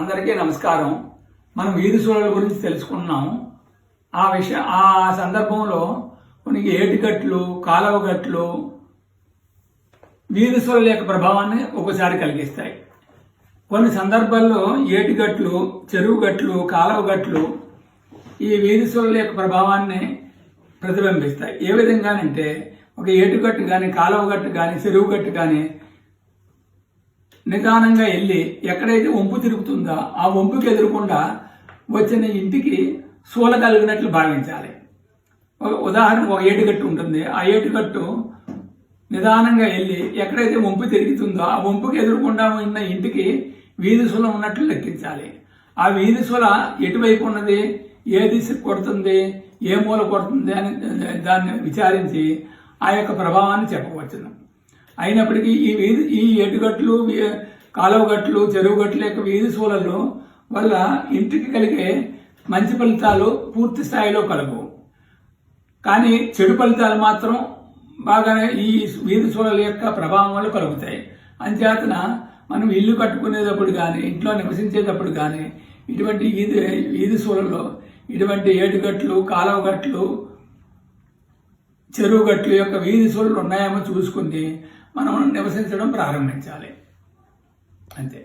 అందరికీ నమస్కారం. మనం వీధి సూళల గురించి తెలుసుకున్నాం. ఆ సందర్భంలో మనకి ఏటిగట్లు, కాలువ గట్లు వీధి సూళల యొక్క ప్రభావాన్ని ఒకసారి కలిగిస్తాయి. కొన్ని సందర్భాల్లో ఏటిగట్లు, చెరువు గట్లు, కాలువ గట్లు ఈ వీధి సూళల యొక్క ప్రభావాన్ని ప్రతిబింబిస్తాయి. ఏ విధంగానంటే ఒక ఏటుగట్టు కానీ, కాలువ గట్టు కానీ, చెరువు గట్టు కానీ నిదానంగా వెళ్ళి ఎక్కడైతే వంపు తిరుగుతుందో ఆ వంపుకి ఎదురకుండా వచ్చిన ఇంటికి సూల కలిగినట్లు భావించాలి. ఉదాహరణకు ఒక ఏటుగట్టు ఉంటుంది. ఆ ఏటుగట్టు నిదానంగా వెళ్ళి ఎక్కడైతే వంపు తిరుగుతుందో ఆ వంపుకి ఎదురకుండా ఉన్న ఇంటికి వీధి సూల ఉన్నట్లు లెక్కించాలి. ఆ వీధి సూల ఎటువైపు ఉన్నది, ఏ దిశకు కొడుతుంది, ఏ మూల కొడుతుంది అని దాన్ని విచారించి ఆ యొక్క ప్రభావాన్ని చెప్పవచ్చును. అయినప్పటికీ ఈ ఏటుగట్లు, కాలువ గట్లు, చెరువు గట్లు యొక్క వీధి సూళలు వల్ల ఇంటికి కలిగే మంచి ఫలితాలు పూర్తి స్థాయిలో కలగవు. కానీ చెడు ఫలితాలు మాత్రం బాగానే ఈ వీధి సూళల యొక్క ప్రభావం వల్ల కలుగుతాయి. అంచేతన మనం ఇల్లు కట్టుకునేటప్పుడు కానీ, ఇంట్లో నివసించేటప్పుడు కానీ ఇటువంటి వీధి సూళల్లో ఇటువంటి ఏటుగట్లు, కాలువ గట్లు, చెరువు గట్లు యొక్క వీధి సూళలు ఉన్నాయేమో చూసుకుని మనం నివసించడం ప్రారంభించాలి. అంతే.